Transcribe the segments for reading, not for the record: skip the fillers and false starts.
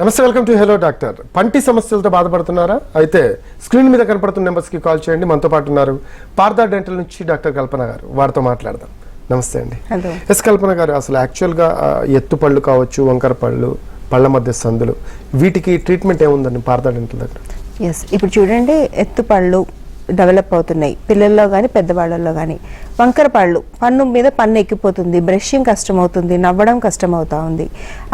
నమస్తే, welcome to hello doctor. పంటి సమస్యలతో బాధపడుతున్నారా? అయితే స్క్రీన్ మీద కనపడుతున్న నెంబర్స్కి కాల్ చేయండి. మనతో పాటు ఉన్నారు పార్థా డెంటల్ నుంచి డాక్టర్ కల్పన గారు. వారితో మాట్లాడదాం. నమస్తే అండి. ఎస్ కల్పన గారు, అసలు యాక్చువల్గా ఎత్తు పళ్ళు కావచ్చు, వంకర పళ్ళు, పళ్ళ మధ్య సందులు, వీటికి ట్రీట్మెంట్ ఏముందండి పార్థా డెంటల్ దగ్గర? ఎస్, ఇప్పుడు చూడండి, ఎత్తు పళ్ళు డెవలప్ అవుతున్నాయి పిల్లల్లో కానీ పెద్దవాళ్ళల్లో కానీ. వంకర పళ్ళు, పన్ను మీద పన్ను ఎక్కిపోతుంది, బ్రషింగ్ కష్టమవుతుంది, నవ్వడం కష్టమవుతా ఉంది.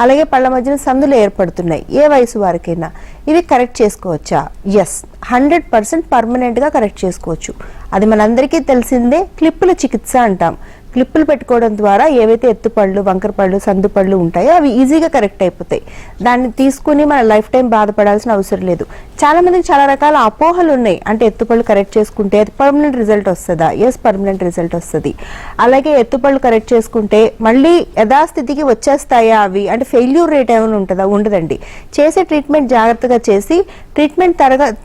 అలాగే పళ్ళ మధ్యన సందులు ఏర్పడుతున్నాయి ఏ వయసు వారికైనా. ఇవి కరెక్ట్ చేసుకోవచ్చా? ఎస్, 100% పర్మనెంట్గా కరెక్ట్ చేసుకోవచ్చు. అది మనందరికీ తెలిసిందే, క్లిప్పుల చికిత్స అంటాం. క్లిప్పులు పెట్టుకోవడం ద్వారా ఏవైతే ఎత్తుపళ్ళు, వంకర పళ్ళు, సందు పళ్ళు ఉంటాయో అవి ఈజీగా కరెక్ట్ అయిపోతాయి. దాన్ని తీసుకుని మన లైఫ్ టైం బాధపడాల్సిన అవసరం లేదు. చాలా మందికి చాలా రకాల అపోహలు ఉన్నాయి. అంటే ఎత్తుపళ్ళు కరెక్ట్ చేసుకుంటే అది పర్మనెంట్ రిజల్ట్ వస్తుందా? ఎస్, పర్మనెంట్ రిజల్ట్ వస్తుంది. అలాగే ఎత్తుపళ్ళు కరెక్ట్ చేసుకుంటే మళ్ళీ యథాస్థితికి వచ్చేస్తాయా అవి? అంటే ఫెయిల్యూర్ రేట్ ఏమైనా ఉంటుందా? ఉండదండి. చేసే ట్రీట్మెంట్ జాగ్రత్తగా చేసి ట్రీట్మెంట్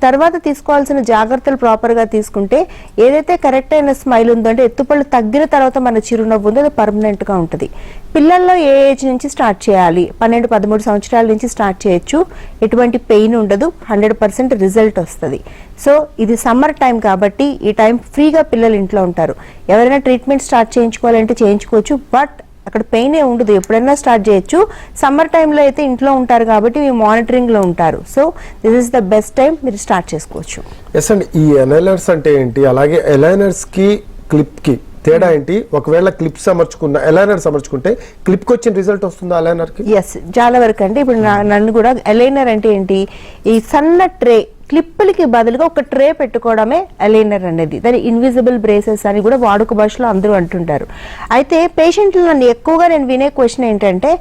తర్వాత తీసుకోవాల్సిన జాగ్రత్తలు ప్రాపర్గా తీసుకుంటే ఏదైతే కరెక్ట్ అయిన స్మైల్ ఉందో, అంటే ఎత్తుపళ్ళు తగ్గిన తర్వాత మన చిరునవ్వు ఉందో అది పర్మనెంట్గా ఉంటుంది. పిల్లల్లో ఏ ఏజ్ నుంచి స్టార్ట్ చేయాలి? 12-13 సంవత్సరాల నుంచి స్టార్ట్ చేయొచ్చు. ఎటువంటి పెయిన్ ఉండదు, 100% రిజల్ట్ వస్తుంది. సో ఇది సమ్మర్ టైం కాబట్టి ఈ టైం ఫ్రీగా పిల్లలు ఇంట్లో ఉంటారు. ఎవరైనా ట్రీట్మెంట్ స్టార్ట్ చేయించుకోవాలంటే చేయించుకోవచ్చు. బట్ అక్కడ పెయిన్ ఏ ఉండదు, ఎప్పుడైనా స్టార్ట్ చేయొచ్చు. సమ్మర్ టైంలో అయితే ఇంట్లో ఉంటారు కాబట్టి మీ మానిటరింగ్లో ఉంటారు. So this is the best time, మీరు స్టార్ట్ చేసుకోవచ్చు. ఎస్ అండి. ఈ ఎలైనర్స్ అంటే ఏంటి? అలాగే ఎలైనర్స్కి క్లిప్కి తేడా ఏంటి? ఒకవేళ క్లిప్స్ అమర్చుకున్న ఎలైనర్స్ అమర్చుకుంటే క్లిప్కి వచ్చిన రిజల్ట్ వస్తుందా ఎలైనర్కి? ఎస్, చాలా వరకు అండి. ఇప్పుడు నన్ను కూడా ఎలైనర్ అంటే ఏంటి, ఈ సన్న ట్రే, క్లిప్పులకి బదులుగా ఒక ట్రే పెట్టుకోవడమే అలైనర్ అనేది. దాని ఇన్విజిబుల్ బ్రేసెస్ అని కూడా వాడుక భాషలో అందరూ అంటుంటారు. అయితే పేషెంట్లు నన్ను ఎక్కువగా నేను వినే క్వశ్చన్ ఏంటంటే,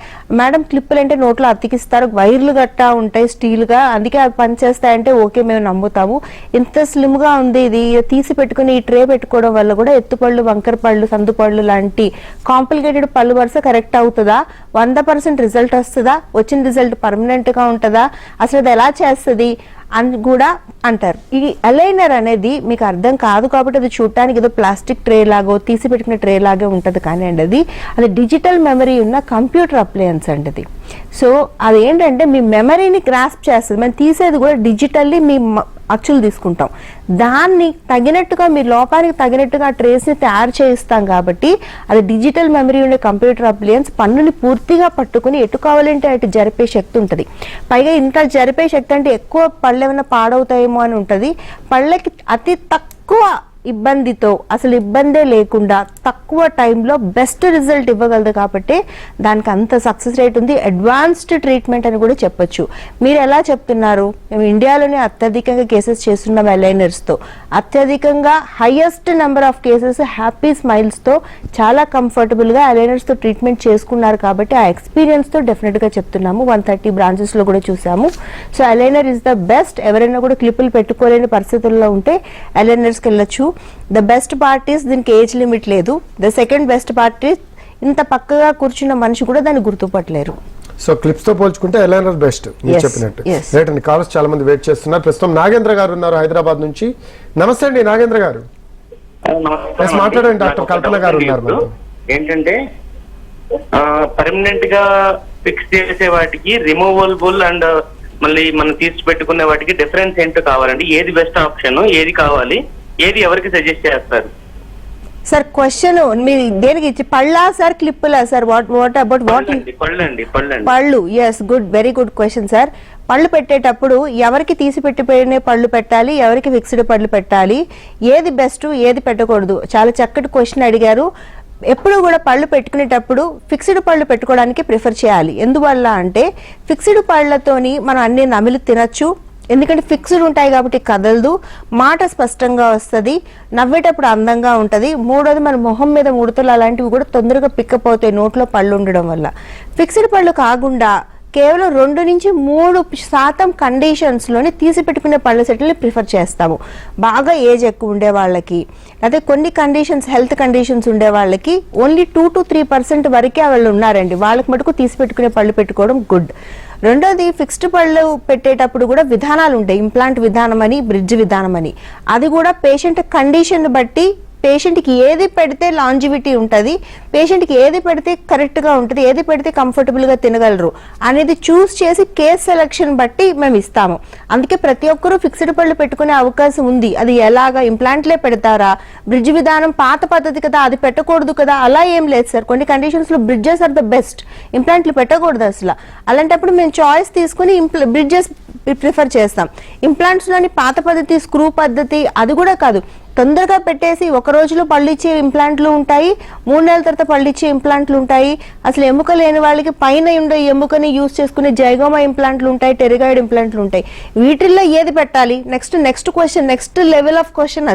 మేడం క్లిప్పులు అంటే నోట్లో అతికిస్తారు, వైర్లు గట్టా ఉంటాయి స్టీల్గా, అందుకే అవి పనిచేస్తాయంటే ఓకే మేము నమ్ముతాము. ఇంత స్లిమ్గా ఉంది, ఇది తీసి పెట్టుకుని ఈ ట్రే పెట్టుకోవడం వల్ల కూడా ఎత్తుపళ్ళు, వంకర పళ్ళు, సందు పళ్ళు లాంటి కాంప్లికేటెడ్ పళ్ళు వరుస కరెక్ట్ అవుతుందా? 100% రిజల్ట్ వస్తుందా? వచ్చిన రిజల్ట్ పర్మనెంట్గా ఉంటుందా? అసలు అది ఎలా చేస్తుంది అని కూడా అంటారు. ఈ అలైనర్ అనేది మీకు అర్థం కాదు కాబట్టి అది చూడటానికి ఏదో ప్లాస్టిక్ ట్రే లాగో తీసి పెట్టుకునే ట్రే లాగే ఉంటుంది. కానీ అండి అది డిజిటల్ మెమరీ ఉన్న కంప్యూటర్ అప్లయన్స్ అండి అది. సో అదేంటంటే మీ మెమరీని గ్రాస్ప్ చేస్తుంది. మనం తీసేది కూడా డిజిటల్లీ మీ అచ్చులు తీసుకుంటాం. దాన్ని తగినట్టుగా మీ లోపానికి తగినట్టుగా ట్రేస్ని తయారు చేయిస్తాం కాబట్టి అది డిజిటల్ మెమరీ ఉండే కంప్యూటర్ అప్లయన్స్ పన్నుని పూర్తిగా పట్టుకుని ఎటు కావాలంటే అటు జరిపే శక్తి ఉంటుంది. పైగా ఇంత జరిపే శక్తి అంటే ఎక్కువ పళ్ళు ఏమైనా పాడవుతాయేమో అని ఉంటుంది. పళ్ళకి అతి తక్కువ ఇబ్బందితో, అసలు ఇబ్బందే లేకుండా తక్కువ టైంలో బెస్ట్ రిజల్ట్ ఇవ్వగలదు కాబట్టి దానికి అంత సక్సెస్ రేట్ ఉంది. అడ్వాన్స్డ్ ట్రీట్మెంట్ అని కూడా చెప్పొచ్చు. మీరు ఎలా చెప్తున్నారు? మేము ఇండియాలోనే అత్యధికంగా కేసెస్ చేస్తున్నాం అలైనర్స్తో. అత్యధికంగా highest number of cases happy స్మైల్స్తో చాలా కంఫర్టబుల్గా అలైనర్స్తో ట్రీట్మెంట్ చేసుకున్నారు కాబట్టి ఆ ఎక్స్పీరియన్స్తో డెఫినెట్గా చెప్తున్నాము. 130 బ్రాంచెస్లో కూడా చూసాము. So aligner is the best. ఎవరైనా కూడా క్లిప్పులు పెట్టుకోలేని పరిస్థితుల్లో ఉంటే అలైనర్స్కి వెళ్ళొచ్చు. ద బెస్ట్ పార్ట్ ఈస్ దీనికి ఏజ్ లిమిట్ లేదు. The second best part is ఇంత పక్కగా కూర్చున్న మనిషి కూడా దాన్ని గుర్తుపట్టలేరు. సో క్లిప్స్ తో పోల్చుకుంటే ఎలైనర్ బెస్ట్ మీరు చెప్పినట్టు. రైట్ అండి. కాల్స్ చాలా మంది వెయిట్ చేస్తున్నారు. ప్రస్తుతం నాగేంద్ర గారు ఉన్నారు హైదరాబాద్ నుంచి. నమస్తే అండి నాగేంద్ర గారు. మాట్లాడండి. డాక్టర్ కల్పన గారు ఉన్నారు. ఏంటంటే పర్మనెంట్ గా ఫిక్స్ చేసే వాటికి రిమూవబుల్ అండ్ మళ్ళీ మనం తీసి పెట్టుకునే వాటికి డిఫరెన్స్ ఏంటో కావాలండి. ఏది బెస్ట్ ఆప్షన్, ఏది కావాలి, ఏది ఎవరికి సజెస్ట్ చేస్తారు? సార్ క్వశ్చన్ మీరు దేనికి ఇచ్చి పళ్ళా సార్, క్లిప్పులా సార్? What about what? పళ్ళు. Yes, good, very good question sir. పళ్ళు పెట్టేటప్పుడు ఎవరికి తీసి పెట్టిపోయిన పళ్ళు పెట్టాలి, ఎవరికి ఫిక్స్డ్ పళ్ళు పెట్టాలి, ఏది బెస్ట్, ఏది పెట్టకూడదు? చాలా చక్కటి క్వశ్చన్ అడిగారు. ఎప్పుడు కూడా పళ్ళు పెట్టుకునేటప్పుడు ఫిక్స్డ్ పళ్ళు పెట్టుకోవడానికి ప్రిఫర్ చేయాలి. ఎందువల్ల అంటే ఫిక్స్డ్ పళ్ళతోని మనం అన్ని నమిలి తినచ్చు. ఎందుకంటే ఫిక్స్డ్ ఉంటాయి కాబట్టి కదలదు, మాట స్పష్టంగా వస్తుంది, నవ్వేటప్పుడు అందంగా ఉంటుంది. మూడోది మన మొహం మీద ముడతలు అలాంటివి కూడా తొందరగా పికప్ అవుతాయి నోట్లో పళ్ళు ఉండడం వల్ల. ఫిక్స్డ్ పళ్ళు కాకుండా కేవలం 2 నుంచి 3% కండిషన్స్లోనే తీసి పెట్టుకునే పళ్ళ సెట్ని ప్రిఫర్ చేస్తాము. బాగా ఏజ్ ఎక్కువ ఉండే వాళ్ళకి, అదే కొన్ని కండిషన్స్, హెల్త్ కండిషన్స్ ఉండే వాళ్ళకి ఓన్లీ 2 to 3% వరకే వాళ్ళు ఉన్నారండి. వాళ్ళకి మటుకు తీసి పెట్టుకునే పళ్ళు పెట్టుకోవడం గుడ్. రెండోది ఫిక్స్డ్ పళ్ళు పెట్టేటప్పుడు కూడా విధానాలు ఉంటాయి. ఇంప్లాంట్ విధానం అని, బ్రిడ్జ్ విధానం అని. అది కూడా పేషెంట్ కండిషన్ బట్టి పేషెంట్కి ఏది పెడితే లాంజివిటీ ఉంటుంది, పేషెంట్కి ఏది పెడితే కరెక్ట్గా ఉంటుంది, ఏది పెడితే కంఫర్టబుల్గా తినగలరు అనేది చూస్ చేసి కేస్ సెలక్షన్ బట్టి మేము ఇస్తాము. అందుకే ప్రతి ఒక్కరూ ఫిక్స్డ్ పళ్ళు పెట్టుకునే అవకాశం ఉంది. అది ఎలాగా, ఇంప్లాంట్లే పెడతారా, బ్రిడ్జ్ విధానం పాత పద్ధతి కదా అది పెట్టకూడదు కదా, అలా ఏం లేదు సార్. కొన్ని కండిషన్స్లో బ్రిడ్జెస్ ఆర్ ద బెస్ట్, ఇంప్లాంట్లు పెట్టకూడదు అసలు. అలాంటప్పుడు మేము చాయిస్ తీసుకుని బ్రిడ్జెస్ ప్రిఫర్ చేస్తాం. ఇంప్లాంట్స్లోని పాత పద్ధతి, స్క్రూ పద్ధతి అది కూడా కాదు, తొందరగా పెట్టేసి ఒక రోజులో పళ్ళు ఇచ్చే ఇంప్లాంట్లు ఉంటాయి, 3 నెలల తర్వాత పళ్ళు ఇచ్చే ఇంప్లాంట్లు ఉంటాయి, అసలు ఎముక లేని వాళ్ళకి పైన ఉండే ఎముకని యూజ్ చేసుకునే జైగోమా ఇంప్లాంట్లు ఉంటాయి, టెరిగాయిడ్ ఇంప్లాంట్లు ఉంటాయి. వీటిల్లో ఏది పెట్టాలి, next question, next level of question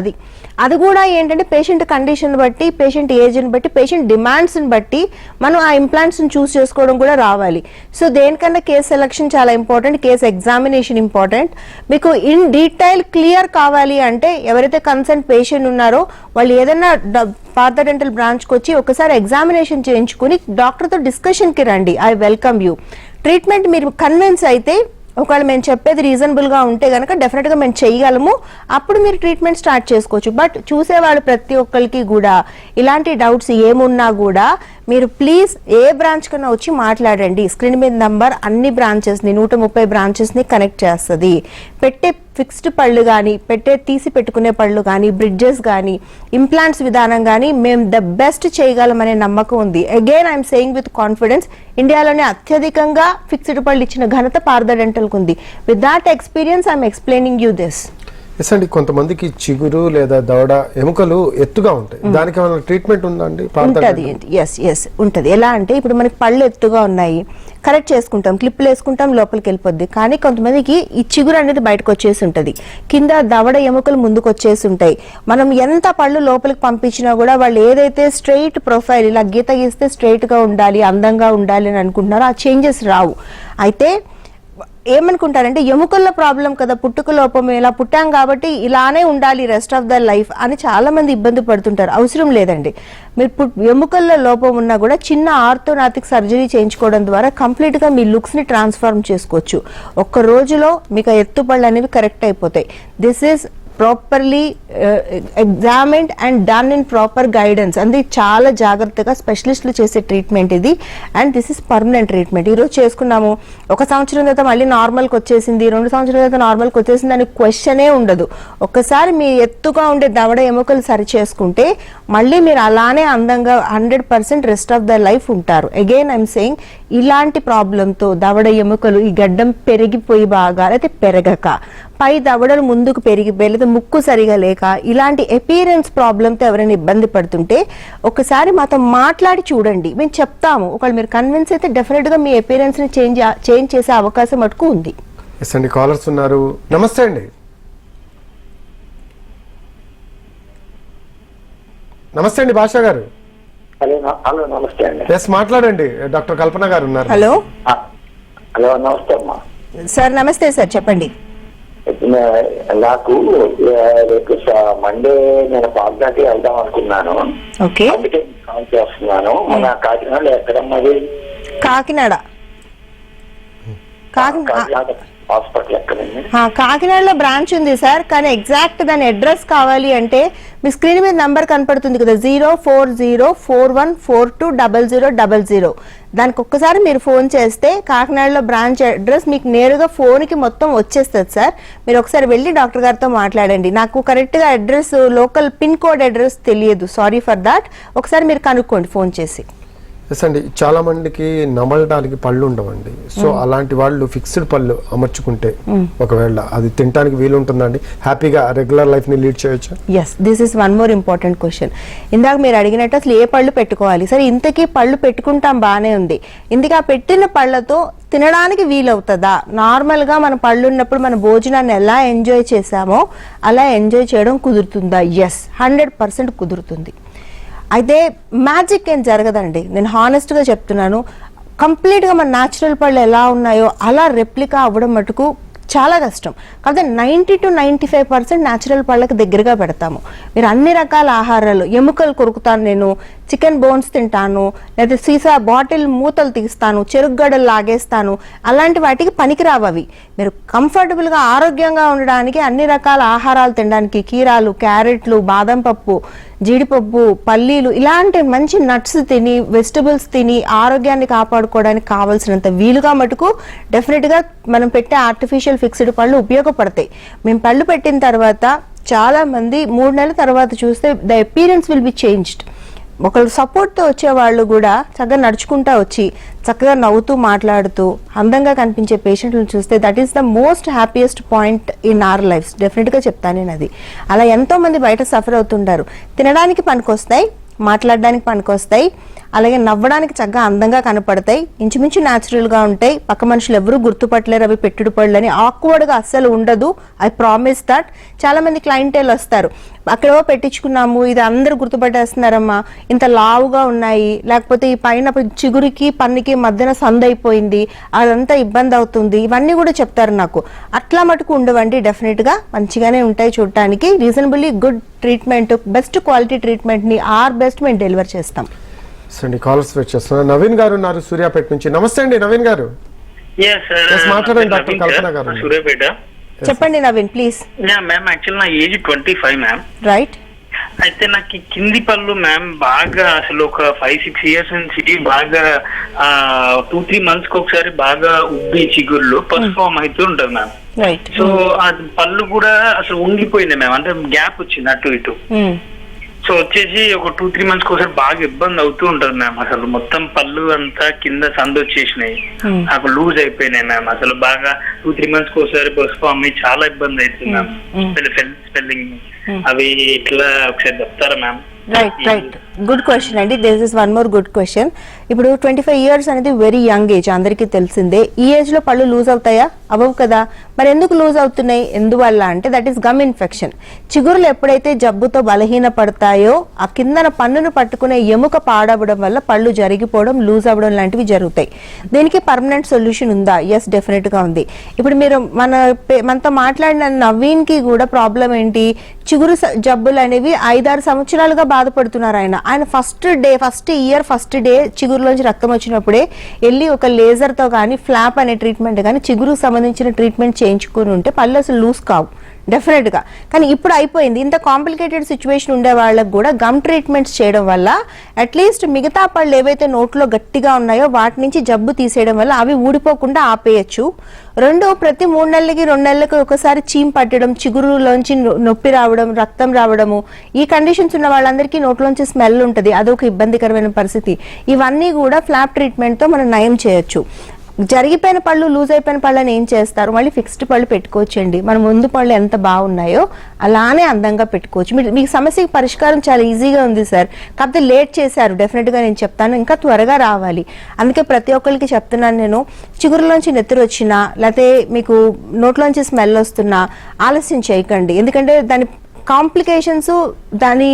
అది కూడా ఏంటంటే పేషెంట్ కండిషన్ బట్టి, పేషెంట్ ఏజ్ని బట్టి, పేషెంట్ డిమాండ్స్ని బట్టి మనం ఆ ఇంప్లాంట్స్ని చూస్ చేసుకోవడం కూడా రావాలి. సో దేనికన్నా కేస్ సెలక్షన్ చాలా ఇంపార్టెంట్, కేస్ ఎగ్జామినేషన్ ఇంపార్టెంట్. మీకు ఇన్ డీటెయిల్ క్లియర్ కావాలి అంటే ఎవరైతే కన్సర్న్ పేషెంట్ ఉన్నారో వాళ్ళు ఏదైనా పార్థ డెంటల్ బ్రాంచ్కి వచ్చి ఒకసారి ఎగ్జామినేషన్ చేయించుకుని డాక్టర్తో డిస్కషన్కి రండి. I welcome you. ట్రీట్మెంట్ మీరు కన్విన్స్ అయితే, ఒకవేళ మేము చెప్పేది రీజనబుల్గా ఉంటే కనుక డెఫినెట్గా మేము చేయగలము, అప్పుడు మీరు ట్రీట్మెంట్ స్టార్ట్ చేసుకోవచ్చు. బట్ చూసేవాళ్ళు ప్రతి ఒక్కరికి కూడా ఇలాంటి డౌట్స్ ఏమున్నా కూడా మీరు ప్లీజ్ ఏ బ్రాంచ్ కన్నా వచ్చి మాట్లాడండి. స్క్రీన్ మీద నంబర్ అన్ని బ్రాంచెస్ని, 130 బ్రాంచెస్ని కనెక్ట్ చేస్తుంది. పెట్టే ఫిక్స్డ్ పళ్ళు కానీ, తీసి పెట్టుకునే పళ్ళు కానీ, బ్రిడ్జెస్ కానీ, ఇంప్లాంట్స్ విధానం కానీ మేము ద బెస్ట్ చేయగలమనే నమ్మకం ఉంది. Again I'm saying with confidence, ఇండియాలోనే అత్యధికంగా ఫిక్స్డ్ పళ్ళు ఇచ్చిన ఘనత పార్థ డెంటల్కి ఉంది. With that experience I'm explaining you this. Yes అండి, కొంతమందికి చిగురు లేదా దవడ ఎముకలు ఎత్తుగా ఉంటాయి, దానికి ఏమైనా ట్రీట్మెంట్ ఉందండి? ఉంటుంది, ఎస్ ఉంటుంది. ఎలా అంటే ఇప్పుడు మనకి పళ్ళు ఎత్తుగా ఉన్నాయి, కరెక్ట్ చేసుకుంటాం, క్లిప్లు వేసుకుంటాం, లోపలికి వెళ్ళిపోద్ది. కానీ కొంతమందికి ఈ చిగురు అనేది బయటకు వచ్చేసి ఉంటుంది, కింద దవడ ఎముకలు ముందుకు వచ్చేసి ఉంటాయి. మనం ఎంత పళ్ళు లోపలికి పంపించినా కూడా వాళ్ళు ఏదైతే స్ట్రైట్ ప్రొఫైల్, ఇలా గీత గీస్తే స్ట్రైట్ గా ఉండాలి, అందంగా ఉండాలి అని అనుకుంటున్నారో ఆ చేంజెస్ రావు. అయితే ఏమనుకుంటారంటే ఎముకల్లో ప్రాబ్లం కదా, పుట్టుక లోపం, ఇలా పుట్టాం కాబట్టి ఇలానే ఉండాలి రెస్ట్ ఆఫ్ ద లైఫ్ అని చాలా మంది ఇబ్బంది పడుతుంటారు. అవసరం లేదండి. మీరు ఎముకల్లో లోపం ఉన్నా కూడా చిన్న ఆర్థోనాటిక్ సర్జరీ చేయించుకోవడం ద్వారా కంప్లీట్గా మీ లుక్స్ని ట్రాన్స్ఫార్మ్ చేసుకోవచ్చు. ఒక్క రోజులో మీకు ఎత్తుపళ్ళు అనేవి కరెక్ట్ అయిపోతాయి. This is properly examined and done in proper guidance. అంటే చాలా జాగ్రత్తగా స్పెషలిస్టులు చేసే ట్రీట్మెంట్ ఇది. And this is permanent treatment. ఈరోజు చేసుకున్నాము, 1 సంవత్సరం తర్వాత మళ్ళీ నార్మల్కి వచ్చేసింది, 2 సంవత్సరాల తర్వాత నార్మల్కి వచ్చేసింది అని క్వశ్చనే ఉండదు. ఒక్కసారి మీ ఎత్తుగా ఉండే దవడ ఎముకలు సరి చేసుకుంటే మళ్ళీ మీరు అలానే అందంగా 100% రెస్ట్ ఆఫ్ ద లైఫ్ ఉంటారు. అగైన్ ఐఎమ్ సెయింగ్, ఇలాంటి ప్రాబ్లంతో దవడ ఎముకలు, ఈ గడ్డం పెరిగిపోయి బాగా అయితే పెరగక, పై దవడలు ముందుకు పెరిగిపోయి లేదా ముక్కు సరిగా లేక, ఇలాంటి అపీరెన్స్ ప్రాబ్లంతో ఎవరైనా ఇబ్బంది పడుతుంటే ఒకసారి మాతో మాట్లాడి చూడండి, మేము చెప్తాము. ఒకవేళ మీరు కన్విన్స్ అయితే డెఫినెట్గా మీ అపీరెన్స్ని చేంజ్ చేసే అవకాశం మటుకు ఉంది. ఎస్ అండి, కాలర్స్ ఉన్నారు. నమస్తే అండి. నమస్తే అండి భాషా గారు. హలో నమస్తే అండి. ఎస్ మాట్లాడండి, డాక్టర్ కల్పన గారు ఉన్నారు. హలో హలో నమస్తే అమ్మా. సార్ నమస్తే సార్, చెప్పండి. నాకు రేపు మండే నేను పార్టీకి వెళ్దాం అనుకున్నాను, ఓకే, అందుకే కాల్ చేస్తున్నాను. మన కాకినాడలో ఎక్కడమ్మది? కాకినాడ హాస్పిటల్ ఎక్కడండి? కాకినాడలో బ్రాంచ్ ఉంది సార్, కానీ ఎగ్జాక్ట్ దాని అడ్రస్ కావాలి అంటే మీ స్క్రీన్ మీద నంబర్ కనపడుతుంది కదా, 04041420000. దానికి ఒక్కసారి మీరు ఫోన్ చేస్తే కాకినాడలో బ్రాంచ్ అడ్రస్ మీకు నేరుగా ఫోన్కి మొత్తం వచ్చేస్తుంది సార్. మీరు ఒకసారి వెళ్ళి డాక్టర్ గారితో మాట్లాడండి. నాకు కరెక్ట్గా address, local pin code address తెలియదు, సారీ ఫర్ దాట్. ఒకసారి మీరు కనుక్కోండి ఫోన్ చేసి. ఎస్ అండి, చాలా మందికి నమలడానికి పళ్ళు ఉండవండి. సో అలాంటి వాళ్ళు ఫిక్స్డ్ పళ్ళు అమర్చుకుంటే ఒకవేళ అది తినడానికి వీలు ఉంటుందండి, హ్యాపీగా రెగ్యులర్ లైఫ్ ని లీడ్ చేయొచ్చు? Yes, this is one more important question. ఇందాక మీరు అడిగినట్టు అసలు ఏ పళ్ళు పెట్టుకోవాలి? సరే, ఇంతకీ పళ్ళు పెట్టుకుంటాం బాగానే ఉంది, ఇందుకు ఆ పెట్టిన పళ్ళతో తినడానికి వీలవుతుందా? నార్మల్గా మన పళ్ళు ఉన్నప్పుడు మన భోజనాన్ని ఎలా ఎంజాయ్ చేసామో అలా ఎంజాయ్ చేయడం కుదురుతుందా? ఎస్, 100% కుదురుతుంది. అయితే మ్యాజిక్ ఏం జరగదండి, నేను హానెస్ట్గా చెప్తున్నాను. కంప్లీట్గా మన న్యాచురల్ పళ్ళు ఎలా ఉన్నాయో అలా రెప్లికా అవ్వడం మటుకు చాలా కష్టం. కాకపోతే 90 to 95% న్యాచురల్ పళ్ళకి దగ్గరగా పెడతాము. మీరు అన్ని రకాల ఆహారాలు, ఎముకలు కొరుకుతాను నేను, చికెన్ బోన్స్ తింటాను, లేదా సీసా బాటిల్ మూతలు తీస్తాను, చెరుగ్గడలు లాగేస్తాను, అలాంటి వాటికి పనికిరావు అవి. మీరు కంఫర్టబుల్గా ఆరోగ్యంగా ఉండడానికి అన్ని రకాల ఆహారాలు తినడానికి కీరాలు, క్యారెట్లు, బాదం పప్పు, జీడిపప్పు, పల్లీలు ఇలాంటి మంచి నట్స్ తిని, వెజిటబుల్స్ తిని ఆరోగ్యాన్ని కాపాడుకోవడానికి కావాల్సినంత వీలుగా మటుకు డెఫినెట్గా మనం పెట్టే ఆర్టిఫిషియల్ ఫిక్స్డ్ పళ్ళు ఉపయోగపడతాయి. మేము పళ్ళు పెట్టిన తర్వాత చాలా మంది 3 నెలల తర్వాత చూస్తే the appearance will be changed. ఒకళ్ళు సపోర్ట్తో వచ్చేవాళ్ళు కూడా చక్కగా నడుచుకుంటూ వచ్చి చక్కగా నవ్వుతూ మాట్లాడుతూ అందంగా కనిపించే పేషెంట్లను చూస్తే that is the most happiest point in our lives. డెఫినెట్గా చెప్తాను నేను అది. అలా ఎంతోమంది బయట సఫర్ అవుతుంటారు. తినడానికి పనికొస్తాయి, మాట్లాడడానికి పనికొస్తాయి, అలాగే నవ్వడానికి చక్కగా అందంగా కనపడతాయి, ఇంచుమించు న్యాచురల్గా ఉంటాయి, పక్క మనుషులు ఎవరు గుర్తుపట్టలేరు అవి పెట్టుడు పళ్ళు అని. ఆక్వర్డ్గా అస్సలు ఉండదు. I promise that. చాలా మంది క్లయింటేల్ వస్తారు, అక్కడో పెట్టించుకున్నాము, ఇది అందరూ గుర్తుపట్టేస్తున్నారమ్మా, ఇంత లావుగా ఉన్నాయి, లేకపోతే ఈ పైన చిగురికి పన్నుకి మధ్యన సందైపోయింది, అదంతా ఇబ్బంది అవుతుంది, ఇవన్నీ కూడా చెప్తారు నాకు. అట్లా మటుకు ఉండవండి. డెఫినెట్గా మంచిగానే ఉంటాయి చూడటానికి. Reasonably good treatment, best quality ట్రీట్మెంట్ని ఆర్ బెస్ట్ మేము డెలివర్ చేస్తాం. అండి కాలర్స్ వెయిట్ చేస్తున్నారు. నవీన్ గారు ఉన్నారు సూర్యాపేట నుంచి. నమస్తే అండి నవీన్ గారు. మాట్లాడండి డాక్టర్ కల్పన గారు. సూర్యాపేట. చెప్పండి నవీన్ ప్లీజ్. మ్యామ్ యాక్చువల్ నా ఏజ్ 25 మ్యామ్. రైట్. అయితే నాకు ఈ కింది పళ్ళు మ్యామ్ బాగా అసలు ఒక 5-6 ఇయర్స్ నుంచి బాగా 2-3 months కి ఒకసారి బాగా ఉబ్బి చిగుళ్ళు పర్ఫామ్ అవుతూ ఉంటుంది మ్యామ్. రైట్. సో ఆ పళ్ళు కూడా అసలు ఉంగిపోయింది మ్యామ్, అంటే గ్యాప్ వచ్చింది అటు ఇటు. సో వచ్చేసి ఒక 2-3 months కి ఒకసారి బాగా ఇబ్బంది అవుతూ ఉంటుంది మ్యామ్. అసలు మొత్తం పళ్ళు అంతా కింద సందు వచ్చేసినాయి, నాకు లూజ్ అయిపోయినాయి మ్యామ్. అసలు బాగా 2-3 months కి ఒకసారి పర్ఫామ్ అయ్యి చాలా ఇబ్బంది అవుతుంది మ్యామ్. స్పెల్లింగ్ అవి ఇట్లా ఒకసారి చెప్తారా ma'am? Right right. Good question అండి. This is one more good question. ఇప్పుడు 25 years అనేది వెరీ యంగ్ ఏజ్, అందరికీ తెలిసిందే. ఈ ఏజ్ లో పళ్ళు లూజ్ అవుతాయా? అవ్వవు కదా. మరి ఎందుకు లూజ్ అవుతున్నాయి? ఎందువల్ల అంటే దట్ ఈస్ గమ్ ఇన్ఫెక్షన్. చిగురులు ఎప్పుడైతే జబ్బుతో బలహీన పడతాయో ఆ కిందన పన్నును పట్టుకునే ఎముక పాడవడం వల్ల పళ్ళు జరిగిపోవడం, లూజ్ అవ్వడం లాంటివి జరుగుతాయి. దీనికి పర్మనెంట్ సొల్యూషన్ ఉందా? ఎస్, డెఫినెట్ గా ఉంది. ఇప్పుడు మీరు మనతో మాట్లాడిన నవీన్ కి కూడా ప్రాబ్లం ఏంటి? చిగురు జబ్బులు అనేవి 5-6 సంవత్సరాలుగా బాధపడుతున్నారు ఆయన. ఫస్ట్ ఇయర్ చిగురులోంచి రక్తం వచ్చినప్పుడే వెళ్ళి ఒక లేజర్ తో కానీ ఫ్లాప్ అనే ట్రీట్మెంట్ కానీ చిగురుకు సంబంధించిన ట్రీట్మెంట్ చేయించుకుని ఉంటే పళ్ళు అసలు లూజ్ కావు డెఫినెట్ గా. కానీ ఇప్పుడు అయిపోయింది. ఇంత కాంప్లికేటెడ్ సిచ్యువేషన్ ఉండే వాళ్ళకి కూడా గమ్ ట్రీట్మెంట్స్ చేయడం వల్ల అట్లీస్ట్ మిగతా పళ్ళు ఏవైతే నోట్లో గట్టిగా ఉన్నాయో వాటి నుంచి జబ్బు తీసేయడం వల్ల అవి ఊడిపోకుండా ఆపేయచ్చు. రెండు, ప్రతి 3 నెలలకి 2 నెలలకి ఒకసారి చీమ్ పట్టడం, చిగురులోంచి నొప్పి రావడం, రక్తం రావడము, ఈ కండిషన్స్ ఉన్న వాళ్ళందరికీ నోట్లోంచి స్మెల్ ఉంటుంది, అదొక ఇబ్బందికరమైన పరిస్థితి. ఇవన్నీ కూడా ఫ్లాప్ ట్రీట్మెంట్ తో మనం నయం చేయొచ్చు. జరిగిపోయిన పళ్ళు, లూజ్ అయిపోయిన పళ్ళని ఏం చేస్తారు? మళ్ళీ ఫిక్స్డ్ పళ్ళు పెట్టుకోవచ్చండి. మన ముందు పళ్ళు ఎంత బాగున్నాయో అలానే అందంగా పెట్టుకోవచ్చు. మీకు సమస్యకి పరిష్కారం చాలా ఈజీగా ఉంది సార్. కాకపోతే లేట్ చేశారు. డెఫినెట్గా నేను చెప్తాను, ఇంకా త్వరగా రావాలి. అందుకే ప్రతి ఒక్కరికి చెప్తున్నాను నేను, చిగురులోంచి నెత్తురు వచ్చినా లేకపోతే మీకు నోట్లోంచి స్మెల్ వస్తున్నా ఆలస్యం చేయకండి. ఎందుకంటే దాని కాంప్లికేషన్స్, దాని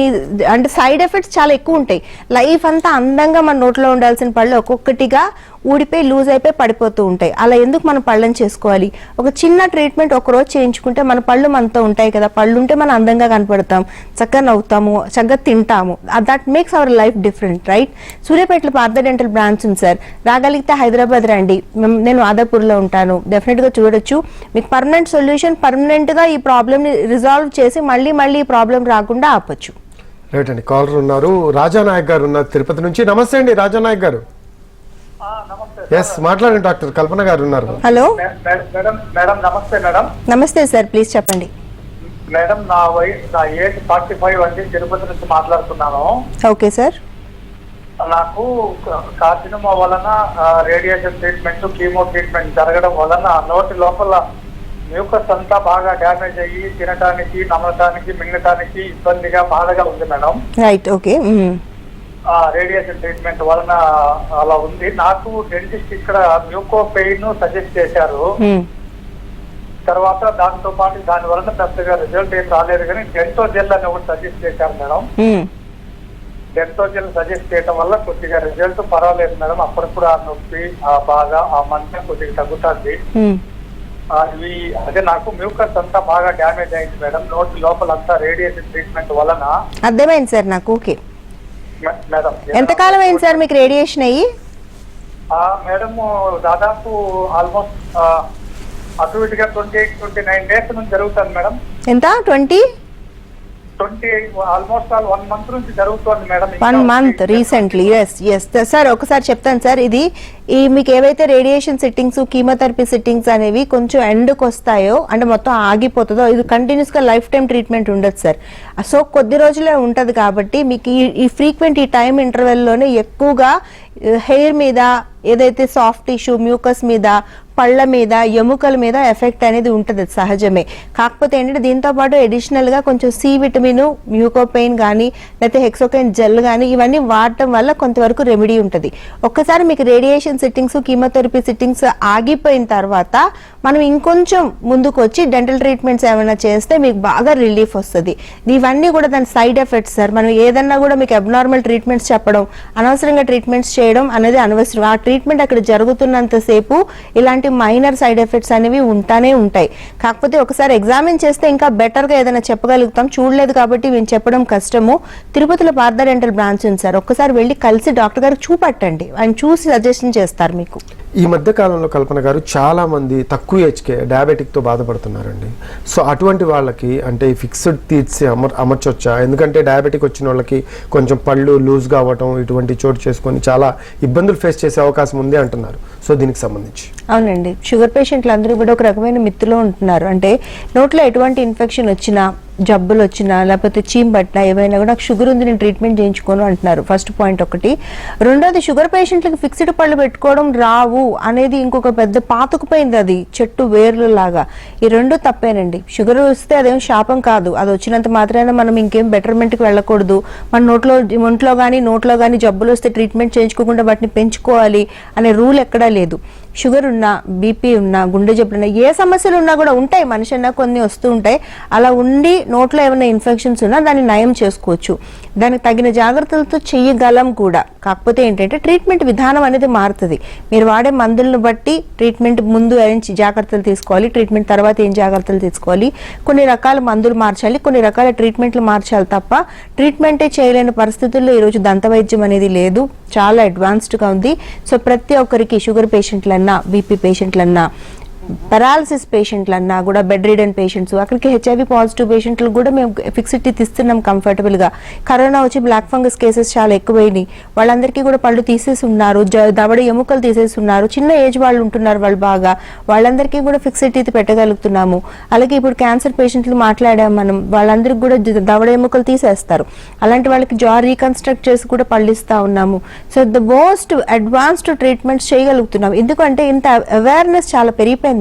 అంటే సైడ్ ఎఫెక్ట్స్ చాలా ఎక్కువ ఉంటాయి. లైఫ్ అంతా అందంగా మన నోట్లో ఉండాల్సిన పళ్ళు ఒక్కొక్కటిగా ఊడిపోయి లూజ్ అయిపోయి పడిపోతూ ఉంటాయి. అలా ఎందుకు మనం పళ్ళని చేసుకోవాలి? ఒక చిన్న ట్రీట్మెంట్ ఒకరోజు చేయించుకుంటే మన పళ్ళు మనతో ఉంటాయి కదా. పళ్ళు ఉంటే మనం అందంగా కనపడతాం, చక్కగా నవ్వుతాము, చక్కగా తింటాము. That makes our life different, right? సూర్యాపేటలో పార్థ డెంటల్ బ్రాంచ్ ఉంది సార్. రాగలిగితే హైదరాబాద్ రండి, నేను ఆదాపూర్లో ఉంటాను. డెఫినెట్గా చూడొచ్చు. మీకు పర్మనెంట్ సొల్యూషన్, పర్మనెంట్గా ఈ ప్రాబ్లమ్ని రిజాల్వ్ చేసి మళ్ళీ ఈ ప్రాబ్లం రాకుండా ఆపొచ్చు. రైట్ అండి. కాలర్ ఉన్నారు, రాజానాయక్ గారు ఉన్నారు తిరుపతి నుంచి. నమస్తే అండి రాజానాయక్ గారు. ఎస్, మాట్లాడండి. డాక్టర్ కల్పన గారు ఉన్నారు. Hello madam. నమస్తే మేడం. నమస్తే సార్, ప్లీజ్ చెప్పండి. మేడం, నా ఏజ్ 45 అండి. తిరుపతి నుంచి మాట్లాడుతున్నాను. Okay sir. నాకు కార్సినోమా వలన రేడియేషన్ ట్రీట్మెంట్, కీమో ట్రీట్మెంట్ జరగడం వలన నోటి లోపల మ్యూకస్ అంతా బాగా డ్యామేజ్ అయ్యి తినటానికి, నమ్మటానికి, మింగటానికి ఇబ్బందిగా బాధగా ఉంది madam. Right. Okay. Radiation treatment వలన అలా ఉంది. నాకు డెంటిస్ట్ ఇక్కడ మ్యూకో పెయిన్ సజెస్ట్ చేశారు. తర్వాత దాంతో పాటు దాని వలన పెద్దగా రిజల్ట్ ఏం రాలేదు, కానీ డెంటోజెల్ అని ఒకటి సజెస్ట్ చేశారు మేడం. డెంటోజెల్ సజెస్ట్ చేయడం వల్ల కొద్దిగా రిజల్ట్ పర్వాలేదు మేడం. అప్పుడప్పుడు ఆ నొప్పి, ఆ బాధ, ఆ మంట కొద్దిగా తగ్గుతుంది. అదే నాకు మ్యూకస్ అంతా బాగా డ్యామేజ్ అయింది మేడం. నోటి లోపల అంతా రేడియేషన్ ట్రీట్మెంట్ వలన. అర్థమైంది సార్ నాకు. ఓకే. మేడం ఎంతకాలం అయింది సార్ మీకు రేడియేషన్ అయ్యి? మేడం దాదాపు ఆల్మోస్ట్ అటు ఇటుగా 28-29 డేస్ నుంచి జరుగుతుంది మేడం. ఎంత? 20 ఆల్మోస్ట్ 1 మంత్ నుంచి జరుగుతుంది madam. 1 month recently. Yes sir, ఒకసారి చెప్తాను సార్. ఇది ఈ మీకు ఏవైతే రేడియేషన్ సిట్టింగ్స్, కీమోథెరపీ సిట్టింగ్స్ అనేవి కొంచెం ఎండ్కి వస్తాయో, అంటే మొత్తం ఆగిపోతుందో, ఇది కంటిన్యూస్ గా లైఫ్ టైం ట్రీట్మెంట్ ఉండదు సార్. సో కొద్ది రోజులే ఉంటది కాబట్టి మీకు ఈ ఫ్రీక్వెంట్ ఈ టైం ఇంటర్వెల్లోనే ఎక్కువగా హెయిర్ మీద, ఏదైతే సాఫ్ట్ టిష్యూ, మ్యూకస్ మీద, పళ్ళ మీద, ఎముకల మీద ఎఫెక్ట్ అనేది ఉంటుంది, సహజమే. కాకపోతే ఏంటంటే దీంతో పాటు అడిషనల్ గా కొంచెం సి విటమిన్, మ్యూకోపెయిన్ కానీ లేకపోతే హెక్సోకైన్ జెల్ కానీ ఇవన్నీ వాడటం వల్ల కొంతవరకు రెమెడీ ఉంటుంది. ఒక్కసారి మీకు రేడియేషన్ సిట్టింగ్స్, కీమోథెరపీ సిట్టింగ్స్ ఆగిపోయిన తర్వాత మనం ఇంకొంచెం ముందుకు వచ్చి డెంటల్ ట్రీట్మెంట్స్ ఏమైనా చేస్తే మీకు బాగా రిలీఫ్ వస్తుంది. ఇవన్నీ కూడా దాని సైడ్ ఎఫెక్ట్స్ సార్. మనం ఏదన్నా కూడా మీకు అబ్నార్మల్ ట్రీట్మెంట్స్ చెప్పడం, అనవసరంగా ట్రీట్మెంట్స్ చేయడం అనేది అనవసరం. ఆ ట్రీట్మెంట్ అక్కడ జరుగుతున్నంతసేపు ఇలాంటి మైనర్ సైడ్ ఎఫెక్ట్స్ అనేవి ఉంటానే ఉంటాయి. కాకపోతే ఒకసారి ఎగ్జామిన్ చేస్తే ఇంకా బెటర్ గా ఏదైనా చెప్పగలుగుతాం. చూడలేదు కాబట్టి మేము చెప్పడం కష్టము. తిరుపతిలో పార్థ డెంటల్ బ్రాంచ్ ఉంది సార్. ఒక్కసారి వెళ్ళి కలిసి డాక్టర్ గారికి చూపట్టండి, ఆయన చూసి సజెషన్ చేస్తారు మీకు. ఈ మధ్య కాలంలో కల్పన గారు చాలా మంది తక్కువ ఏజ్కే డయాబెటిక్ తో బాధపడుతున్నారండి. సో అటువంటి వాళ్ళకి అంటే ఫిక్స్డ్ టీత్స్ అమర్చొచ్చా? ఎందుకంటే డయాబెటిక్ వచ్చిన వాళ్ళకి కొంచెం పళ్ళు లూజ్ గా అవ్వటం, ఇటువంటి చోటు చేసుకొని చాలా ఇబ్బందులు ఫేస్ చేసే అవకాశం ఉంది అంటున్నారు. సో దీనికి సంబంధించి అవునండి, షుగర్ పేషెంట్లు అందరూ కూడా ఒక రకమైన మిత్తులో ఉంటున్నారు. అంటే నోట్లో ఎటువంటి ఇన్ఫెక్షన్ వచ్చినా, జబ్బులు వచ్చినా, లేకపోతే చీమ్ పట్టినా, ఏమైనా కూడా నాకు షుగర్ ఉంది, నేను ట్రీట్మెంట్ చేయించుకోను అంటున్నారు. ఫస్ట్ పాయింట్ ఒకటి. రెండోది, షుగర్ పేషెంట్లకు ఫిక్స్డ్ పళ్ళు పెట్టుకోవడం రావు అనేది ఇంకొక పెద్ద పాతుకుపోయింది, అది చెట్టు వేర్లు లాగా. ఈ రెండు తప్పేనండి. షుగర్ వస్తే అదేం శాపం కాదు. అది వచ్చినంత మాత్రాన మనం ఇంకేం బెటర్మెంట్కి వెళ్ళకూడదు. మన ఒంట్లో కానీ జబ్బులు వస్తే ట్రీట్మెంట్ చేయించుకోకుండా వాటిని పెంచుకోవాలి అనే రూల్ ఎక్కడా లేదు. షుగర్ ఉన్నా, బీపీ ఉన్నా, గుండె జబ్బులున్నా, ఏ సమస్యలు ఉన్నా కూడా ఉంటాయి, మనిషి అన్నా కొన్ని వస్తూ ఉంటాయి. అలా ఉండి నోట్లో ఏమైనా ఇన్ఫెక్షన్స్ ఉన్నా దాన్ని నయం చేసుకోవచ్చు, దానికి తగిన జాగ్రత్తలతో చేయగలం కూడా. కాకపోతే ఏంటంటే ట్రీట్మెంట్ విధానం అనేది మారుతుంది. మీరు వాడే మందులను బట్టి ట్రీట్మెంట్ ముందు ఏం జాగ్రత్తలు తీసుకోవాలి, ట్రీట్మెంట్ తర్వాత ఏం జాగ్రత్తలు తీసుకోవాలి, కొన్ని రకాల మందులు మార్చాలి, కొన్ని రకాల ట్రీట్మెంట్లు మార్చాలి తప్ప ట్రీట్మెంటే చేయలేని పరిస్థితుల్లో ఈరోజు దంత వైద్యం అనేది లేదు, చాలా అడ్వాన్స్డ్గా ఉంది. సో ప్రతి ఒక్కరికి షుగర్ పేషెంట్లన్నా, బీపీ పేషెంట్లన్నా, పెరాలసిస్ పేషెంట్లన్నా కూడా, బెడ్ రిడన్ పేషెంట్స్, అక్కడికి హెచ్ఐవి పాజిటివ్ పేషెంట్లు కూడా మేము ఫిక్స్డ్ టీత్ ఇస్తున్నాం కంఫర్టబుల్గా. కరోనా వచ్చి బ్లాక్ ఫంగస్ కేసెస్ చాలా ఎక్కువైనాయి. వాళ్ళందరికీ కూడా పళ్ళు తీసేసి ఉన్నారు, దవడ ఎముకలు తీసేసి ఉన్నారు, చిన్న ఏజ్ వాళ్ళు ఉంటున్నారు వాళ్ళు బాగా, వాళ్ళందరికీ కూడా ఫిక్స్డ్ టీత్ పెట్టగలుగుతున్నాము. అలాగే ఇప్పుడు క్యాన్సర్ పేషెంట్లు మాట్లాడాము మనం, వాళ్ళందరికీ కూడా దవడ ఎముకలు తీసేస్తారు. అలాంటి వాళ్ళకి జా రీకన్స్ట్రక్ట్ చేసి కూడా పళ్ళు ఇస్తా ఉన్నాము. So the most advanced treatments చేయగలుగుతున్నాం. ఎందుకంటే ఇంత అవేర్నెస్ చాలా పెరిగిపోయింది.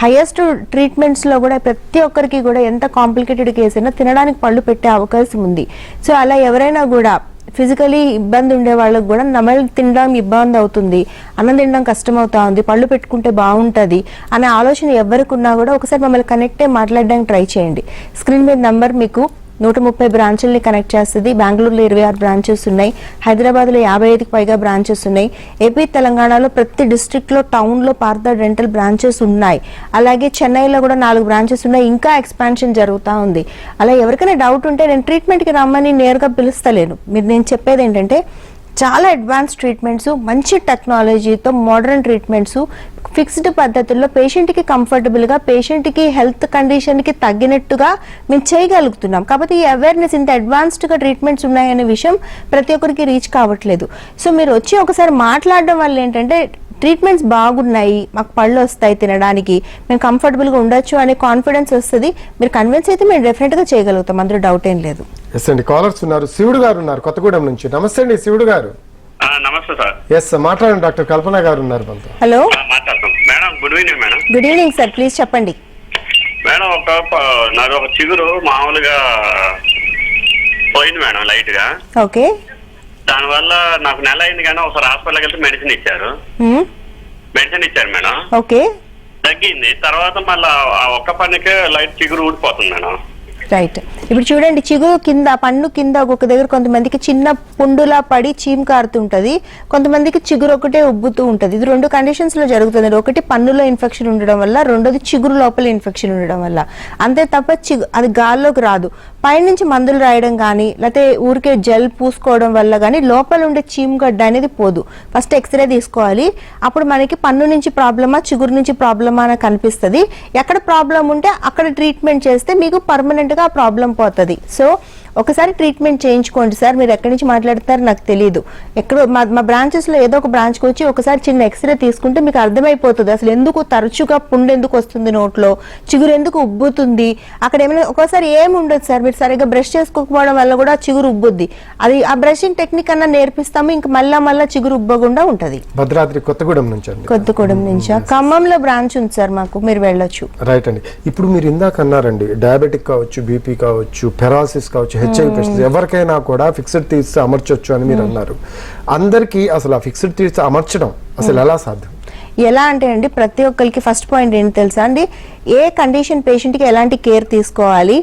హైయెస్ట్ ట్రీట్మెంట్స్ లో కూడా ప్రతి ఒక్కరికి కూడా ఎంత కాంప్లికేటెడ్ కేసు అయినా తినడానికి పళ్ళు పెట్టే అవకాశం ఉంది. సో అలా ఎవరైనా కూడా ఫిజికలీ ఇబ్బంది ఉండే వాళ్ళకి కూడా నమలు తినడం ఇబ్బంది అవుతుంది, అన్నం తినడం కష్టం అవుతా ఉంది, పళ్ళు పెట్టుకుంటే బాగుంటుంది అనే ఆలోచన ఎవరికి ఉన్నా కూడా ఒకసారి మమ్మల్ని కనెక్ట్ అయ్యి మాట్లాడడానికి ట్రై చేయండి. స్క్రీన్ మీద నంబర్ మీకు 130 బ్రాంచుల్ని కనెక్ట్ చేస్తుంది. బెంగళూరులో 26 బ్రాంచెస్ ఉన్నాయి, హైదరాబాద్లో 55కి పైగా బ్రాంచెస్ ఉన్నాయి. ఏపీ తెలంగాణలో ప్రతి డిస్ట్రిక్ట్లో, టౌన్లో పార్థ డెంటల్ బ్రాంచెస్ ఉన్నాయి. అలాగే చెన్నైలో కూడా 4 బ్రాంచెస్ ఉన్నాయి, ఇంకా ఎక్స్పాన్షన్ జరుగుతూ ఉంది. అలా ఎవరికైనా డౌట్ ఉంటే నేను ట్రీట్మెంట్కి రమ్మని నేరుగా పిలుస్తలేను. నేను చెప్పేది ఏంటంటే చాలా అడ్వాన్స్ ట్రీట్మెంట్స్, మంచి టెక్నాలజీతో మోడర్న్ ట్రీట్మెంట్స్, ఫిక్స్డ్ పద్ధతుల్లో పేషెంట్కి కంఫర్టబుల్గా, పేషెంట్కి హెల్త్ కండిషన్కి తగ్గినట్టుగా మేము చేయగలుగుతున్నాం. కాబట్టి ఈ అవేర్నెస్, ఇంత అడ్వాన్స్డ్గా ట్రీట్మెంట్స్ ఉన్నాయనే విషయం ప్రతి ఒక్కరికి రీచ్ కావట్లేదు. సో మీరు వచ్చి ఒకసారి మాట్లాడడం వల్ల ఏంటంటే ట్రీట్మెంట్స్ బాగున్నాయి, మాకు పళ్ళు వస్తాయి తినడానికి, మేము కంఫర్టబుల్గా ఉండొచ్చు అనే కాన్ఫిడెన్స్ వస్తుంది. మీరు కన్విన్స్ అయితే మేము డెఫినెట్గా చేయగలుగుతాం, అందులో డౌట్ ఏం లేదు. ఎస్ అండి, కాలర్స్ ఉన్నారు. శివుడు గారు ఉన్నారు కొత్తగూడెం నుంచి. నమస్తే అండి శివుడు గారు. నమస్తే సార్. ఎస్ మాట్లాడండి, డాక్టర్ కల్పన గారు ఉన్నారు మనతో. Hello madam, good evening madam. Good evening sir, please చెప్పండి. మేడం, నాకు ఒక చిగురు మామూలుగా పోయింది మేడం, లైట్ గా. ఓకే. దానివల్ల నాకు నెల అయింది కానీ ఒకసారి హాస్పిటల్కి వెళ్తే మెడిసిన్ ఇచ్చారు మేడం. ఓకే. తగ్గింది. తర్వాత మళ్ళీ ఒక్క పనికి లైట్ చిగురు ఊడిపోతుంది మేడం. రైట్. ఇప్పుడు చూడండి, చిగురు కింద, పన్ను కింద ఒక్కొక్క దగ్గర కొంతమందికి చిన్న పుండులా పడి చీమ్ కారుతుంటది, కొంతమందికి చిగురు ఒకటే ఉబ్బుతూ ఉంటది. ఇది 2 కండిషన్స్ లో జరుగుతుంది. ఒకటి పన్నులో ఇన్ఫెక్షన్ ఉండడం వల్ల, రెండోది చిగురు లోపల ఇన్ఫెక్షన్ ఉండడం వల్ల. అంతే తప్ప అది గాల్లోకి రాదు. పైనుంచి మందులు రాయడం కానీ లేకపోతే ఊరికే జెల్ పూసుకోవడం వల్ల కానీ లోపల ఉండే చీమ్ గడ్డ అనేది పోదు. ఫస్ట్ ఎక్స్రే తీసుకోవాలి. అప్పుడు మనకి పన్ను నుంచి ప్రాబ్లమా చిగురు నుంచి ప్రాబ్లమా అని కనిపిస్తుంది. ఎక్కడ ప్రాబ్లం ఉంటే అక్కడ ట్రీట్మెంట్ చేస్తే మీకు పర్మనెంట్ గా ప్రాబ్లం పోతుంది. సో ఒకసారి ట్రీట్మెంట్ చేయించుకోండి సార్. మీరు ఎక్కడి నుంచి మాట్లాడుతారో నాకు తెలియదు. ఎక్కడో మా బ్రాంచెస్ లో ఏదో ఒక బ్రాంచ్కి వచ్చి ఒకసారి చిన్న ఎక్స్రే తీసుకుంటే మీకు అర్థమైపోతుంది అసలు ఎందుకు తరచుగా పుండు ఎందుకు వస్తుంది, నోట్లో చిగురు ఎందుకు ఉబ్బుతుంది. అక్కడ ఏమైనా ఒక్కోసారి ఏమి ఉండదు సార్, మీరు సరిగ్గా బ్రష్ చేసుకోకపోవడం వల్ల కూడా చిగురు ఉబ్బుద్ది. అది ఆ బ్రషింగ్ టెక్నిక్ అన్నా నేర్పిస్తాము, ఇంక మళ్ళా చిగురు ఉబ్బకుండా ఉంటది. భద్రాద్రి కొత్తగూడెం నుంచి ఖమ్మంలో బ్రాంచ్ ఉంది సార్ మాకు, మీరు వెళ్ళొచ్చు. రైట్ అండి. ఇప్పుడు మీరు ఇందాక అన్నారండి, డయాబెటిక్ కావచ్చు, బీపీ కావచ్చు, పెరాసిస్ కావచ్చు, హెచ్ఐవి పేషెంట్స్ ఎవరికైనా కూడా ఫిక్స్డ్ టీత్స్ అమర్చొచ్చు అని మీరు అన్నారు. అందరికీ అసలు ఆ ఫిక్స్డ్ టీత్స్ అమర్చడం అసలు ఎలా సాధ్యం? ఎలా అంటే అండి, ప్రతి ఒక్కరికి ఫస్ట్ పాయింట్ ఏంటి తెలుసా అండి, ఏ కండిషన్ పేషెంట్కి ఎలాంటి కేర్ తీసుకోవాలి,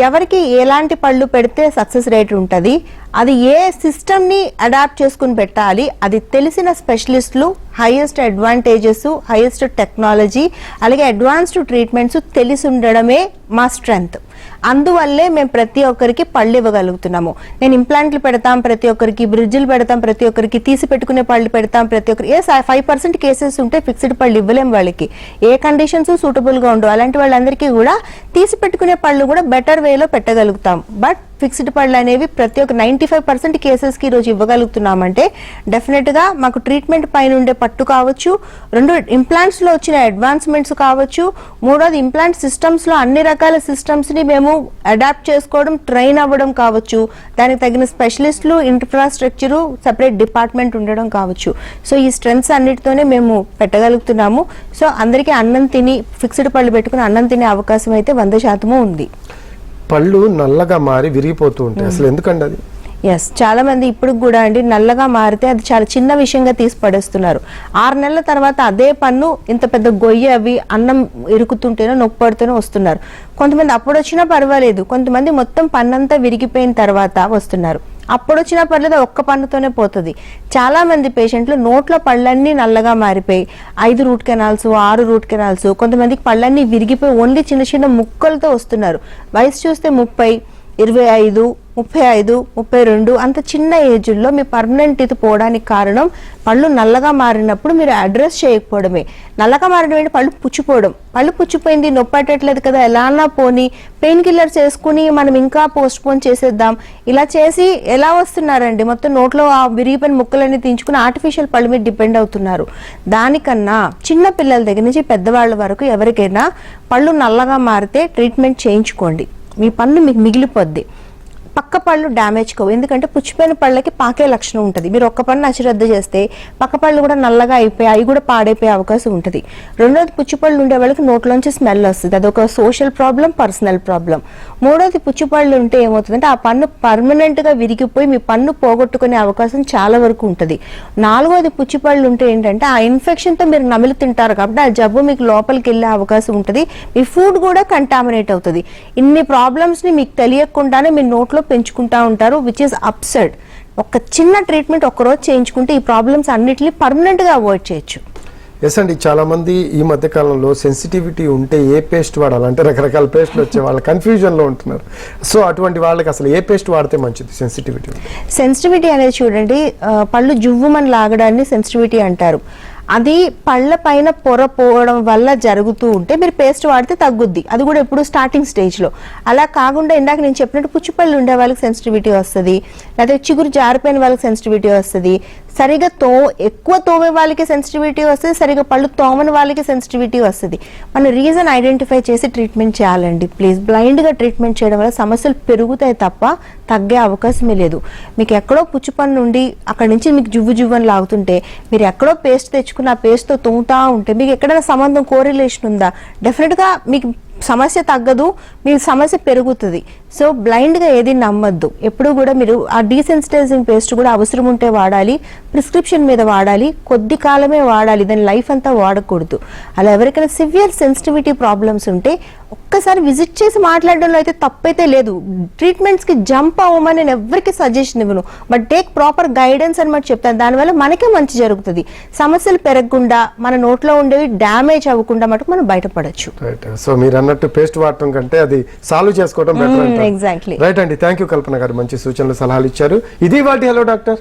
ఎవరికి ఎలాంటి పళ్ళు పెడితే సక్సెస్ రేట్ ఉంటుంది, అది ఏ సిస్టమ్ని అడాప్ట్ చేసుకుని పెట్టాలి, అది తెలిసిన స్పెషలిస్టులు, హైయెస్ట్ అడ్వాంటేజెస్, హైయెస్ట్ టెక్నాలజీ, అలాగే అడ్వాన్స్డ్ ట్రీట్మెంట్స్ తెలిసి ఉండడమే మా స్ట్రెంగ్త్. అందువల్లే మేము ప్రతి ఒక్కరికి పళ్ళు ఇవ్వగలుగుతున్నాము. నేను ఇంప్లాంట్లు పెడతాం ప్రతి ఒక్కరికి, బ్రిడ్జిలు పెడతాం ప్రతి ఒక్కరికి, తీసి పెట్టుకునే పళ్ళు పెడతాం ప్రతి ఒక్కరికి. 5% కేసెస్ ఉంటే ఫిక్స్డ్ పళ్ళు ఇవ్వలేం వాళ్ళకి, ఏ కండిషన్స్ సూటబుల్గా ఉండవు. అలాంటి వాళ్ళందరికీ కూడా తీసి పెట్టుకునే పళ్ళు కూడా బెటర్ వేలో పెట్టగలుగుతాం. బట్ ఫిక్స్డ్ పళ్ళు అనేవి ప్రతి ఒక్క 95% కేసెస్కి ఈరోజు ఇవ్వగలుగుతున్నామంటే డెఫినెట్గా మాకు ట్రీట్మెంట్ పైన ఉండే పట్టు కావచ్చు, 2 ఇంప్లాంట్స్లో వచ్చిన అడ్వాన్స్మెంట్స్ కావచ్చు, 3వది ఇంప్లాంట్ సిస్టమ్స్లో అన్ని రకాల సిస్టమ్స్ని మేము అడాప్ట్ చేసుకోవడం, ట్రైన్ అవ్వడం కావచ్చు, దానికి తగిన స్పెషలిస్టులు, ఇన్ఫ్రాస్ట్రక్చరు, సపరేట్ డిపార్ట్మెంట్ ఉండడం కావచ్చు. సో ఈ స్ట్రెంగ్స్ అన్నిటితోనే మేము పెట్టగలుగుతున్నాము. సో అందరికీ అన్నం తిని ఫిక్స్డ్ పళ్ళు పెట్టుకుని అన్నం తినే అవకాశం అయితే 100% ఉంది. పళ్ళు నల్లగా మారి విరిగిపోతూ ఉంటాయి, అసలు ఎందుకండి అది? ఎస్, చాలా మంది ఇప్పుడు కూడా అండి నల్లగా మారితే అది చాలా చిన్న విషయంగా తీసి పడేస్తున్నారు. 6 నెలల తర్వాత అదే పన్ను ఇంత పెద్ద గొయ్యి అవి అన్నం ఇరుకుతుంటేనో నొప్పి పడుతూనే వస్తున్నారు. కొంతమంది అప్పుడు వచ్చినా పర్వాలేదు, కొంతమంది మొత్తం పన్నంతా విరిగిపోయిన తర్వాత వస్తున్నారు. అప్పుడు వచ్చినా పర్లేదు, ఒక్క పన్నుతోనే పోతుంది. చాలా మంది పేషెంట్లు నోట్లో పళ్ళన్నీ నల్లగా మారిపోయి 5 రూట్ కెనాల్స్, 6 రూట్ కెనాల్స్, కొంతమందికి పళ్ళన్నీ విరిగిపోయి ఓన్లీ చిన్న చిన్న ముక్కలతో వస్తున్నారు. వయసు చూస్తే 30, 25, 35, 32 అంత చిన్న ఏజ్లో మీ పర్మనెంట్ టీత్ పోవడానికి కారణం పళ్ళు నల్లగా మారినప్పుడు మీరు అడ్రస్ చేయకపోవడమే. నల్లగా మారడం ఏంటి, పళ్ళు పుచ్చిపోవడం. పళ్ళు పుచ్చిపోయింది, నొప్పి పట్టట్లేదు కదా, ఎలా అన్నా పోని పెయిన్ కిల్లర్స్ వేసుకుని మనం ఇంకా పోస్ట్ పోన్ చేసేద్దాం, ఇలా చేసి ఎలా వస్తున్నారండి, మొత్తం నోట్లో ఆ విరిగిపోయిన ముక్కలన్నీ తీయించుకుని ఆర్టిఫిషియల్ పళ్ళు మీద డిపెండ్ అవుతున్నారు. దానికన్నా చిన్న పిల్లల దగ్గర నుంచి పెద్దవాళ్ళ వరకు ఎవరికైనా పళ్ళు నల్లగా మారితే ట్రీట్మెంట్ చేయించుకోండి. మీ పన్ను మీకు మిగిలిపోద్ది. పక్క పళ్ళు డ్యామేజ్ కావు, ఎందుకంటే పుచ్చిపోయిన పళ్ళకి పాకే లక్షణం ఉంటుంది. మీరు ఒక్క పన్ను అశ్రద్ధ చేస్తే పక్క పళ్ళు కూడా నల్లగా అయిపోయి అవి కూడా పాడైపోయే అవకాశం ఉంటుంది. రెండోది, పుచ్చిపళ్ళు ఉండే వాళ్ళకి నోట్లోంచి స్మెల్ వస్తుంది, అదొక సోషల్ ప్రాబ్లం, పర్సనల్ ప్రాబ్లం. మూడోది, పుచ్చిపళ్ళు ఉంటే ఏమవుతుందంటే ఆ పన్ను పర్మనెంట్గా విరిగిపోయి మీ పన్ను పోగొట్టుకునే అవకాశం చాలా వరకు ఉంటుంది. నాలుగోది, పుచ్చిపళ్ళు ఉంటే ఏంటంటే ఆ ఇన్ఫెక్షన్తో మీరు నమిలి తింటారు కాబట్టి ఆ జబ్బు మీకు లోపలికి వెళ్ళే అవకాశం ఉంటుంది, మీ ఫుడ్ కూడా కంటామినేట్ అవుతుంది. ఇన్ని ప్రాబ్లమ్స్ని మీకు తెలియకుండానే మీ నోట్లో పెంచుకుంటా ఉంటారు, విచ్ ఇస్ అప్సెట్. ఒక చిన్న ట్రీట్మెంట్ ఒక్కరోజు చేయించుకుంటే ఈ ప్రాబ్లమ్స్ అన్నిటిని పర్మనెంట్గా అవాయిడ్ చేయొచ్చు. ఎస్ అండి, చాలా మంది ఈ మధ్య కాలంలో సెన్సిటివిటీ ఉంటే ఏ పేస్ట్ వాడాలంటే రకరకాల పేస్ట్లు వచ్చే వాళ్ళు కన్ఫ్యూజన్లో ఉంటున్నారు. సో అటువంటి వాళ్ళకి అసలు ఏ పేస్ట్ వాడితే మంచిది? సెన్సిటివిటీ అనేది చూడండి, పళ్ళు జువ్వుమని లాగడాన్ని సెన్సిటివిటీ అంటారు. అది పళ్ళ పైన పొర పోవడం వల్ల జరుగుతూ ఉంటే మీరు పేస్ట్ వాడితే తగ్గుద్ది, అది కూడా ఎప్పుడు స్టార్టింగ్ స్టేజ్లో. అలా కాకుండా ఇందాక నేను చెప్పినట్టు పుచ్చిపళ్ళు ఉండే వాళ్ళకి సెన్సిటివిటీ వస్తుంది, లేకపోతే చిగురు జారిపోయిన వాళ్ళకి సెన్సిటివిటీ వస్తుంది, సరిగా ఎక్కువ తోమే వాళ్ళకి సెన్సిటివిటీ వస్తుంది, సరిగా పళ్ళు తోమని వాళ్ళకి సెన్సిటివిటీ వస్తుంది. మన రీజన్ ఐడెంటిఫై చేసి ట్రీట్మెంట్ చేయాలండి ప్లీజ్. బ్లైండ్గా ట్రీట్మెంట్ చేయడం వల్ల సమస్యలు పెరుగుతాయి తప్ప తగ్గే అవకాశమే లేదు. మీకు ఎక్కడో పుచ్చిపన్ను ఉండి అక్కడి నుంచి మీకు జువ్వని లాగుతుంటే మీరు ఎక్కడో పేస్ట్ తెచ్చుకుని ఆ పేస్ట్తో తోముతా ఉంటే మీకు ఎక్కడైనా సంబంధం, కోరిలేషన్ ఉందా? డెఫినెట్గా మీకు సమస్య తగ్గదు, మీ సమస్య పెరుగుతుంది. సో బ్లైండ్గా ఏది నమ్మద్దు. ఎప్పుడు కూడా మీరు ఆ డీసెన్సిటైజింగ్ పేస్ట్ కూడా అవసరం ఉంటే వాడాలి, ప్రిస్క్రిప్షన్ మీద వాడాలి, కొద్ది కాలమే వాడాలి, దాని లైఫ్ అంతా వాడకూడదు. అలా ఎవరికైనా సివియర్ సెన్సిటివిటీ ప్రాబ్లమ్స్ ఉంటే ఒక్కసారి విజిట్ చేసి మాట్లాడడంలో అయితే తప్పైతే లేదు. ట్రీట్మెంట్స్ కి జంప్ అవ్వమని నేను ఎవరికి సజెషన్ ఇవ్వను, బట్ టేక్ ప్రాపర్ గైడెన్స్ అని మాట చెప్తాను. దానివల్ల మనకే మంచి జరుగుతుంది. సమస్యలు పెరగకుండా మన నోట్లో ఉండేవి డ్యామేజ్ అవ్వకుండా మటుకు మనం బయటపడచ్చు. సో మీరు అన్నట్టు పేస్ట్ వాడటం కంటే అది సాల్వ్ చేసుకోవడం బెటర్. ఎగ్జాక్ట్లీ. రైట్ అండి, థ్యాంక్ యూ కల్పన గారు, మంచి సూచనలు సలహాలు ఇచ్చారు. ఇది వాటి హలో డాక్టర్.